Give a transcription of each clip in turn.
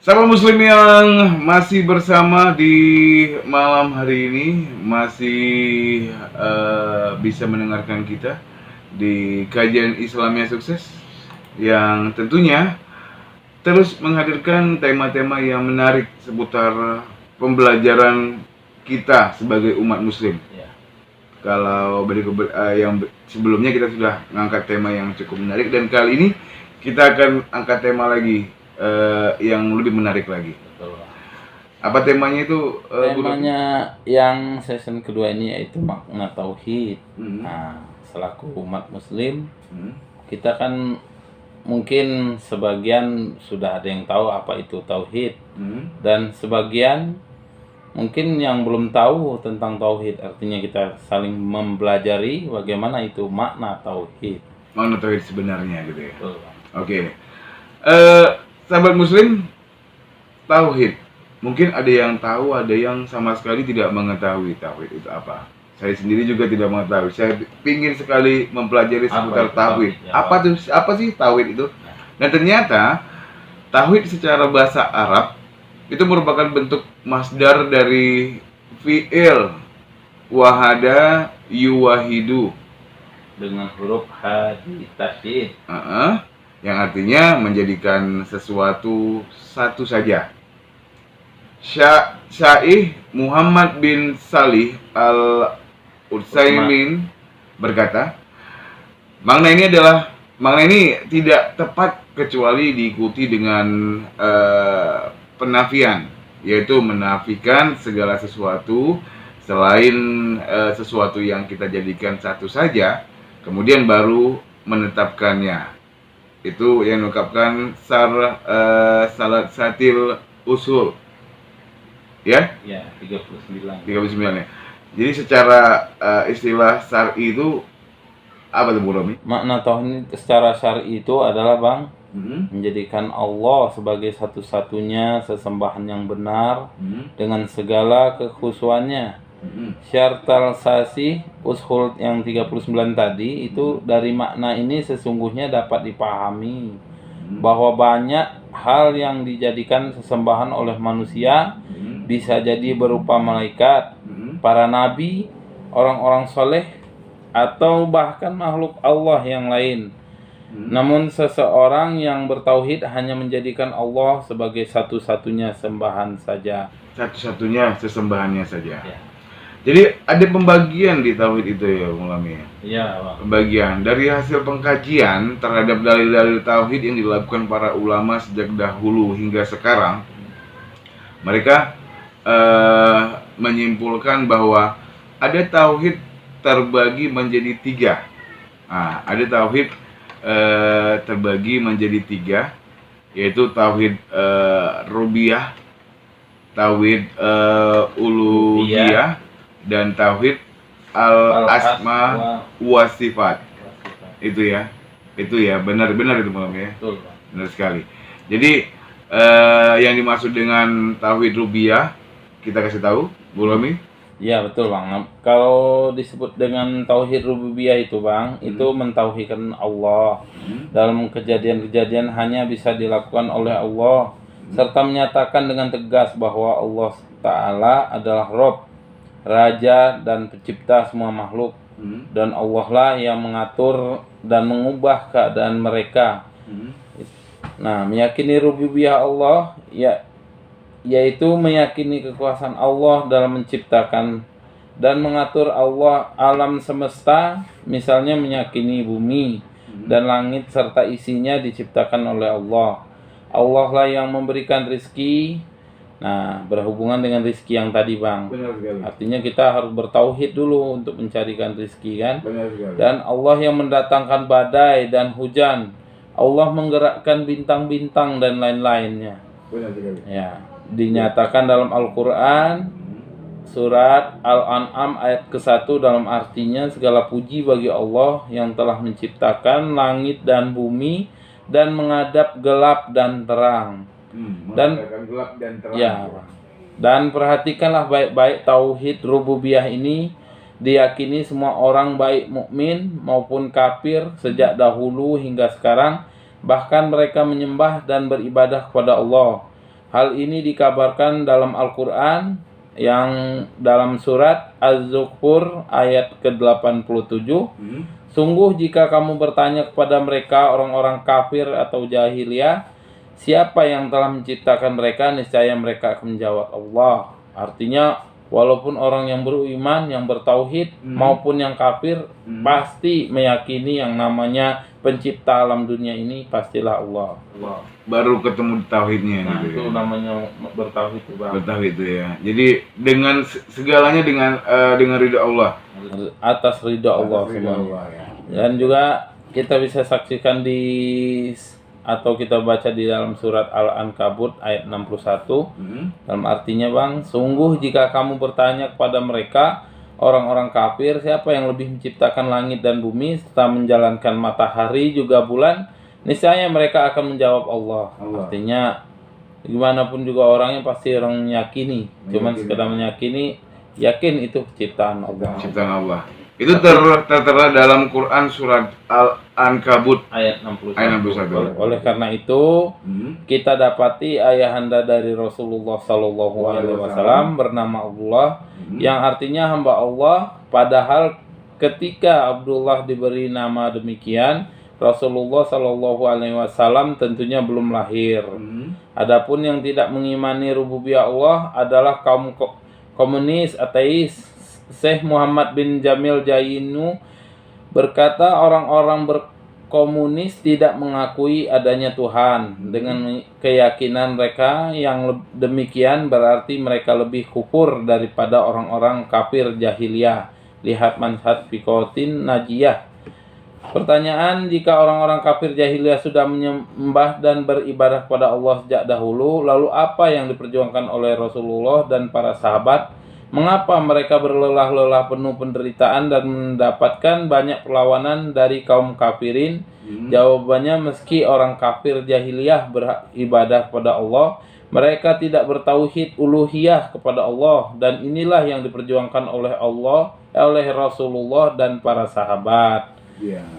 Sahabat muslim yang masih bersama di malam hari ini, masih bisa mendengarkan kita di kajian Islamiyah Sukses yang tentunya terus menghadirkan tema-tema yang menarik seputar pembelajaran kita sebagai umat muslim. Kalau yang sebelumnya kita sudah mengangkat tema yang cukup menarik, dan kali ini kita akan angkat tema lagi yang lebih menarik lagi. Betul. Apa temanya itu? Temanya yang season kedua ini yaitu makna tauhid. Nah, selaku umat muslim, kita kan mungkin sebagian sudah ada yang tahu apa itu tauhid, dan sebagian mungkin yang belum tahu tentang tauhid. Artinya kita saling mempelajari bagaimana itu makna tauhid. Makna tauhid sebenarnya gitu ya. Betul. Oke. Sahabat muslim, tauhid. Mungkin ada yang tahu, ada yang sama sekali tidak mengetahui tauhid itu apa. Saya sendiri juga tidak mengetahui. Saya ingin sekali mempelajari seputar tauhid. Apa sih tauhid itu? Dan ternyata tauhid secara bahasa Arab itu merupakan bentuk masdar dari fi'il wahada yuwahidu dengan huruf hadid tasydid, yang artinya menjadikan sesuatu satu saja. Syaikh Muhammad bin Salih Al-Utsaimin berkata, makna ini tidak tepat kecuali diikuti dengan penafian, yaitu menafikan segala sesuatu selain sesuatu yang kita jadikan satu saja, kemudian baru menetapkannya. Itu yang mengungkapkan Salat Satil Usul. Ya? Ya, 39 ya. Jadi secara istilah syar'i itu apa tuh Bu Romi? Makna tauhid secara syar'i itu adalah menjadikan Allah sebagai satu-satunya sesembahan yang benar dengan segala kekhusuannya. Syartal sasi ushul yang 39 tadi itu dari makna ini sesungguhnya dapat dipahami bahwa banyak hal yang dijadikan sesembahan oleh manusia, bisa jadi berupa malaikat, para nabi, orang-orang soleh, atau bahkan makhluk Allah yang lain. Namun seseorang yang bertauhid hanya menjadikan Allah sebagai satu-satunya sembahan saja. Satu-satunya sesembahannya saja. Ya. Jadi ada pembagian di tauhid itu ya, Mulami. Iya, Bang. Pembagian dari hasil pengkajian terhadap dalil-dalil tauhid yang dilakukan para ulama sejak dahulu hingga sekarang. Mereka menyimpulkan bahwa ada tauhid terbagi menjadi tiga. Ada tauhid terbagi menjadi tiga, yaitu tauhid rububiyah, tauhid uluhiyah, dan tauhid al-asma wa sifat. Itu ya, benar itu Bang ya. Betul, benar sekali. Jadi yang dimaksud dengan tauhid rububiyah kita kasih tahu, Bu Romi. Iya, betul Bang. Kalau disebut dengan tauhid rububiyah itu Bang, itu mentauhidkan Allah. Dalam kejadian-kejadian hanya bisa dilakukan oleh Allah, serta menyatakan dengan tegas bahwa Allah Ta'ala adalah Rabb, Raja dan pencipta semua makhluk, dan Allah lah yang mengatur dan mengubah keadaan mereka. Nah, meyakini rububiyah Allah yaitu meyakini kekuasaan Allah dalam menciptakan dan mengatur Allah alam semesta, misalnya meyakini bumi dan langit serta isinya diciptakan oleh Allah. Allah lah yang memberikan rizki. Nah, berhubungan dengan rizki yang tadi Bang. Benar sekali. Artinya kita harus bertauhid dulu untuk mencarikan rizki kan. Benar sekali. Dan Allah yang mendatangkan badai dan hujan. Allah menggerakkan bintang-bintang dan lain-lainnya. Benar sekali. Ya, dinyatakan dalam Al-Quran surat Al-An'am ayat ke-1 dalam artinya segala puji bagi Allah yang telah menciptakan langit dan bumi dan mengadap gelap dan terang. Gelap dan terang. Ya, dan perhatikanlah baik-baik tauhid rububiyah ini diyakini semua orang baik mukmin maupun kafir sejak dahulu hingga sekarang, bahkan mereka menyembah dan beribadah kepada Allah Hal ini dikabarkan dalam Al-Quran yang dalam surat Az-Zukhruf ayat ke-87. Sungguh jika kamu bertanya kepada mereka orang-orang kafir atau jahiliyah, siapa yang telah menciptakan mereka, niscaya mereka akan menjawab Allah. Artinya walaupun orang yang beriman, yang bertauhid maupun yang kafir pasti meyakini yang namanya pencipta alam dunia ini pastilah Allah. Baru ketemu tauhidnya Nah, gitu. itu namanya bertauhid itu, Bang. Bertauhid itu ya. Jadi dengan segalanya dengan ridha Allah. Atas ridha Allah Atas ridha subhanahu. Allah, ya. Dan juga kita bisa saksikan atau kita baca di dalam surat Al-Ankabut ayat 61. Dalam artinya, Bang, sungguh jika kamu bertanya kepada mereka orang-orang kafir, siapa yang lebih menciptakan langit dan bumi serta menjalankan matahari juga bulan, niscaya mereka akan menjawab Allah. Artinya gimana pun juga orangnya pasti orang meyakini. Cuman sekedar meyakini, yakin itu ciptaan Allah. Ciptaan Allah. Itu tertera dalam Quran surat Al-Ankabut Ayat 61. ayat 61. Oleh karena itu, kita dapati ayahanda dari Rasulullah Sallallahu Alaihi Wasallam bernama Abdullah, yang artinya hamba Allah. Padahal ketika Abdullah diberi nama demikian, Rasulullah Sallallahu Alaihi Wasallam tentunya belum lahir. Adapun yang tidak mengimani rububiyah Allah adalah kaum komunis ateis. Syekh Muhammad bin Jamil Jainu berkata, orang-orang berkomunis tidak mengakui adanya Tuhan. Dengan keyakinan mereka yang demikian berarti mereka lebih kufur daripada orang-orang kafir jahiliyah. Lihat Manhaj Fiqhotin Najiyah. Pertanyaan, jika orang-orang kafir jahiliyah sudah menyembah dan beribadah kepada Allah sejak dahulu, lalu apa yang diperjuangkan oleh Rasulullah dan para sahabat? Mengapa mereka berlelah-lelah penuh penderitaan dan mendapatkan banyak perlawanan dari kaum kafirin? Jawabannya, meski orang kafir jahiliyah beribadah kepada Allah, mereka tidak bertauhid uluhiyah kepada Allah, dan inilah yang diperjuangkan oleh Allah, oleh Rasulullah dan para sahabat.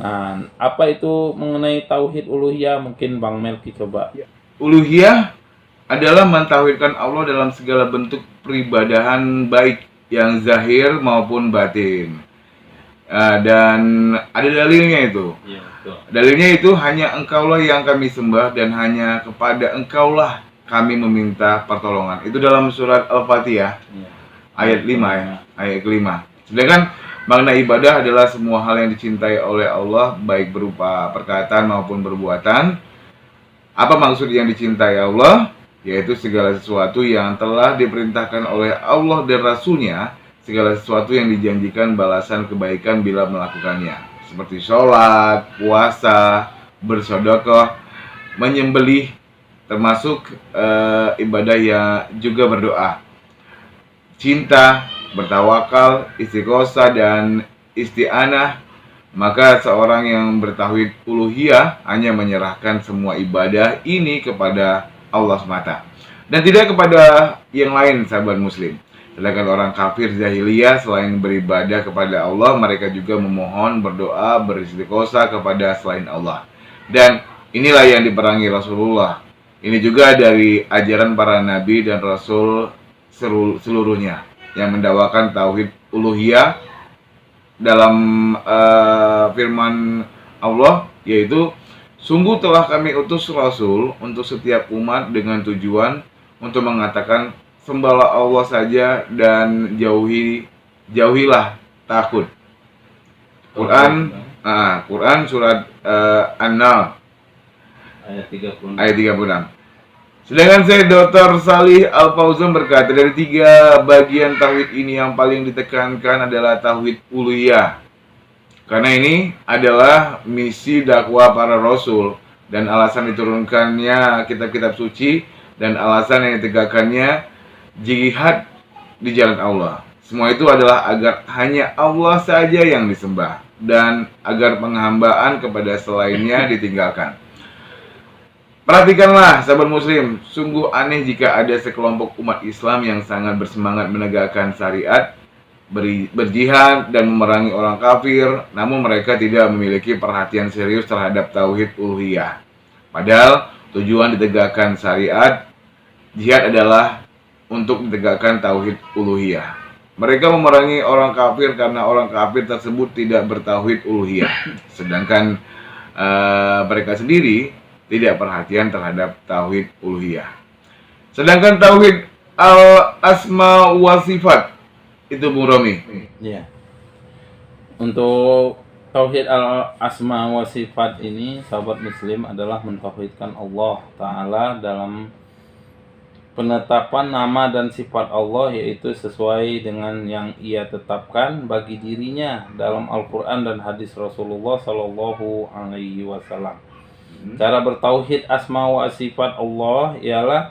Nah, apa itu mengenai tauhid uluhiyah? Mungkin Bang Melki coba. Uluhiyah adalah mentauhidkan Allah dalam segala bentuk peribadahan baik yang zahir maupun batin. Dan ada dalilnya itu. Iya, betul. Dalilnya itu hanya Engkaulah yang kami sembah dan hanya kepada Engkaulah kami meminta pertolongan. Itu dalam surat Al-Fatihah ayat 5 ya, ayat kelima. Sedangkan makna ibadah adalah semua hal yang dicintai oleh Allah baik berupa perkataan maupun perbuatan. Apa maksud yang dicintai Allah? Yaitu segala sesuatu yang telah diperintahkan oleh Allah dan Rasul-Nya, segala sesuatu yang dijanjikan balasan kebaikan bila melakukannya, seperti sholat, puasa, bersedekah, menyembelih, termasuk ibadah yang juga berdoa, cinta, bertawakal, istighosah, dan isti'anah. Maka seorang yang bertauhid uluhiyah hanya menyerahkan semua ibadah ini kepada Allah semata dan tidak kepada yang lain, sahabat muslim. Sedangkan orang kafir jahiliyah selain beribadah kepada Allah, mereka juga memohon, berdoa, beristighosah kepada selain Allah. Dan inilah yang diperangi Rasulullah. Ini juga dari ajaran para nabi dan rasul seluruhnya yang mendakwakan tauhid uluhiyah dalam firman Allah, yaitu sungguh telah kami utus Rasul untuk setiap umat dengan tujuan untuk mengatakan sembahlah Allah saja dan jauhilah takut. Quran surat An-Nahl ayat 36. Sedangkan saya Dr. Salih Al-Fauzan berkata, dari 3 bagian tauhid ini yang paling ditekankan adalah tauhid uluhiyah. Karena ini adalah misi dakwah para rasul dan alasan diturunkannya kitab-kitab suci dan alasan yang ditegakkannya jihad di jalan Allah. Semua itu adalah agar hanya Allah saja yang disembah dan agar penghambaan kepada selainnya ditinggalkan. Perhatikanlah sahabat muslim, sungguh aneh jika ada sekelompok umat Islam yang sangat bersemangat menegakkan syariat, berjihad dan memerangi orang kafir, namun mereka tidak memiliki perhatian serius terhadap tauhid uluhiyah. Padahal tujuan ditegakkan syariat Jihad adalah untuk ditegakkan tauhid uluhiyah. Mereka memerangi orang kafir karena orang kafir tersebut tidak bertauhid uluhiyah. Sedangkan mereka sendiri tidak perhatian terhadap tauhid uluhiyah. Sedangkan tauhid al-asma wa sifat itu Bung Romi. Iya. Untuk tauhid al-asma wa sifat ini, sahabat muslim, adalah mentauhidkan Allah Ta'ala dalam penetapan nama dan sifat Allah, yaitu sesuai dengan yang ia tetapkan bagi dirinya dalam Al-Quran dan hadis Rasulullah Sallallahu Alaihi Wasallam. Cara bertauhid asma wa sifat Allah ialah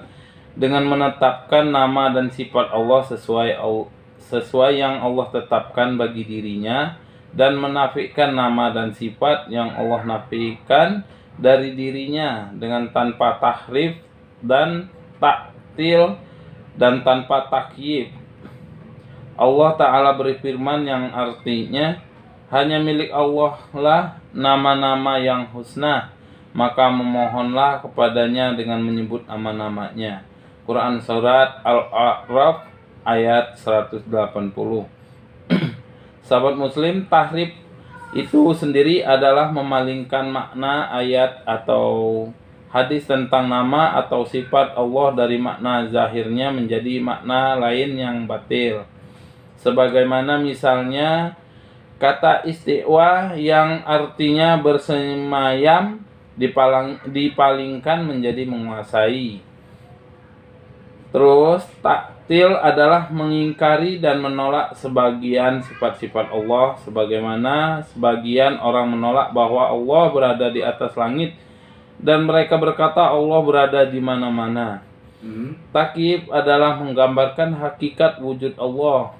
dengan menetapkan nama dan sifat Allah sesuai yang Allah tetapkan bagi dirinya, dan menafikan nama dan sifat yang Allah nafikan dari dirinya dengan tanpa tahrif dan taktil dan tanpa takyif. Allah Ta'ala berfirman yang artinya, hanya milik Allah lah nama-nama yang husna, maka memohonlah kepadanya dengan menyebut nama-namanya. Quran Surat Al-A'raf ayat 180. Sahabat muslim, tahrif itu sendiri adalah memalingkan makna ayat atau hadis tentang nama atau sifat Allah dari makna zahirnya menjadi makna lain yang batil. Sebagaimana misalnya kata istiwa yang artinya bersemayam dipalingkan menjadi menguasai. Terus taktil adalah mengingkari dan menolak sebagian sifat-sifat Allah, sebagaimana sebagian orang menolak bahwa Allah berada di atas langit dan mereka berkata Allah berada di mana-mana. Takyif adalah menggambarkan hakikat wujud Allah,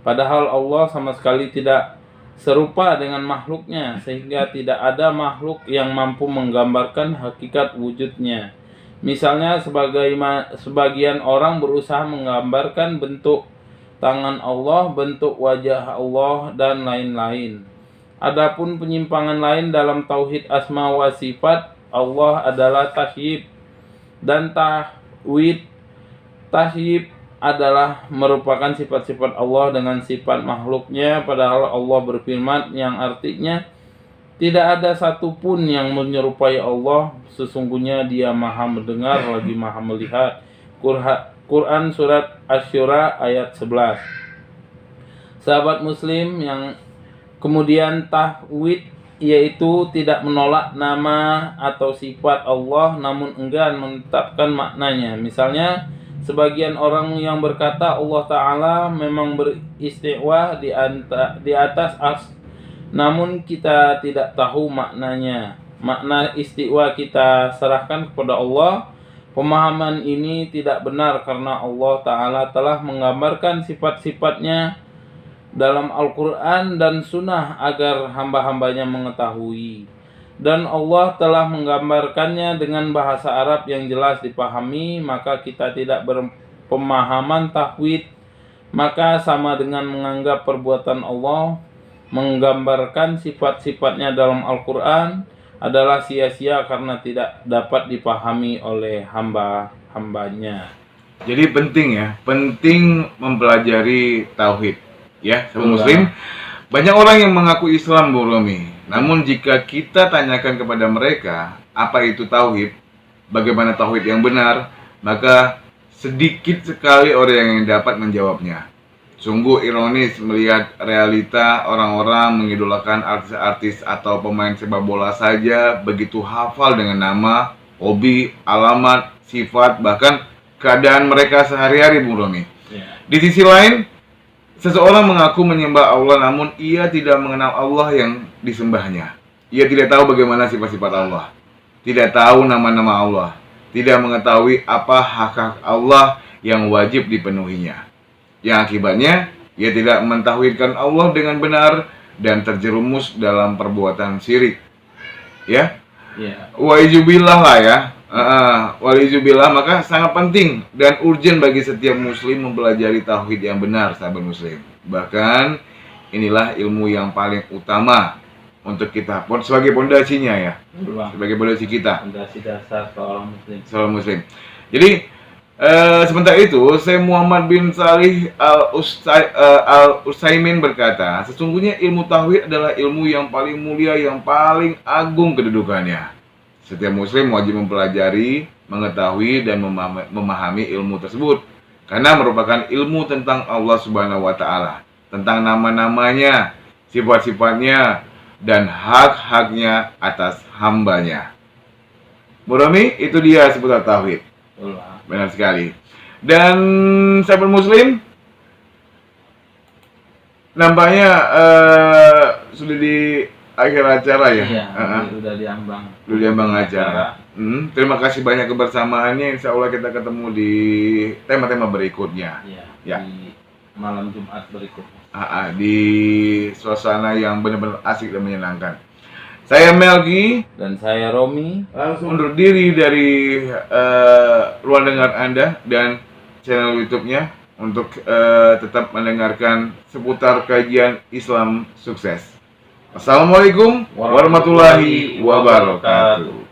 padahal Allah sama sekali tidak serupa dengan makhluknya, sehingga tidak ada makhluk yang mampu menggambarkan hakikat wujudnya. Misalnya sebagian orang berusaha menggambarkan bentuk tangan Allah, bentuk wajah Allah, dan lain-lain. Adapun penyimpangan lain dalam tauhid asma wa sifat Allah adalah tasyib dan tahwid. Tasyib adalah merupakan sifat-sifat Allah dengan sifat makhluknya, padahal Allah berfirman yang artinya, tidak ada satupun yang menyerupai Allah, sesungguhnya Dia Maha mendengar lagi Maha melihat. Quran Surat Asy-Syura ayat 11. Sahabat muslim, yang kemudian tahwid yaitu tidak menolak nama atau sifat Allah namun enggan menetapkan maknanya. Misalnya sebagian orang yang berkata Allah Ta'ala memang beristiwa di atas namun kita tidak tahu maknanya. Makna istiwa kita serahkan kepada Allah. Pemahaman ini tidak benar karena Allah Ta'ala telah menggambarkan sifat-sifatnya dalam Al-Quran dan Sunnah agar hamba-hambanya mengetahui. Dan Allah telah menggambarkannya dengan bahasa Arab yang jelas dipahami, maka kita tidak berpemahaman tahwid, maka sama dengan menganggap perbuatan Allah menggambarkan sifat-sifatnya dalam Al-Quran adalah sia-sia karena tidak dapat dipahami oleh hamba-hambanya. Jadi penting mempelajari tauhid. Ya, sahabat muslim, banyak orang yang mengaku Islam, Bung Romi. Namun jika kita tanyakan kepada mereka apa itu tauhid, bagaimana tauhid yang benar, maka sedikit sekali orang yang dapat menjawabnya. Sungguh ironis melihat realita orang-orang mengidolakan artis-artis atau pemain sepak bola saja begitu hafal dengan nama, hobi, alamat, sifat, bahkan keadaan mereka sehari-hari, Bung Romi. Di sisi lain, seseorang mengaku menyembah Allah namun ia tidak mengenal Allah yang disembahnya. Ia tidak tahu bagaimana sifat-sifat Allah, tidak tahu nama-nama Allah, tidak mengetahui apa hak-hak Allah yang wajib dipenuhinya. Yang akibatnya ia tidak mentauhidkan Allah dengan benar dan terjerumus dalam perbuatan syirik. Ya. Waizubillah lah ya. Walizubillah, maka sangat penting dan urgent bagi setiap muslim mempelajari tauhid yang benar, sahabat muslim. Bahkan inilah ilmu yang paling utama untuk kita sebagai pondasinya ya. Sebagai pondasi kita. Pondasi dasar seorang muslim. Seorang muslim. Jadi Sementara itu, Syekh Muhammad bin Salih Al-Utsaimin berkata, sesungguhnya ilmu tauhid adalah ilmu yang paling mulia, yang paling agung kedudukannya. Setiap muslim wajib mempelajari, mengetahui, dan memahami ilmu tersebut, karena merupakan ilmu tentang Allah Subhanahu wa Ta'ala, tentang nama-namanya, sifat-sifatnya, dan hak-haknya atas hambanya. Murami, itu dia seputar tauhid. Benar sekali. Dan sahabat muslim, nampaknya sudah di akhir acara ya. Iya, udah diambang. Udah diambang acara. Terima kasih banyak kebersamaannya. Insya Allah kita ketemu di tema-tema berikutnya. Iya. Ya. Di malam Jumat berikutnya. Di suasana yang benar-benar asik dan menyenangkan. Saya Melgi Dan saya Romi. langsung undur diri dari ruang dengar Anda dan channel YouTube-nya untuk tetap mendengarkan seputar kajian Islam sukses. Assalamualaikum warahmatullahi wabarakatuh.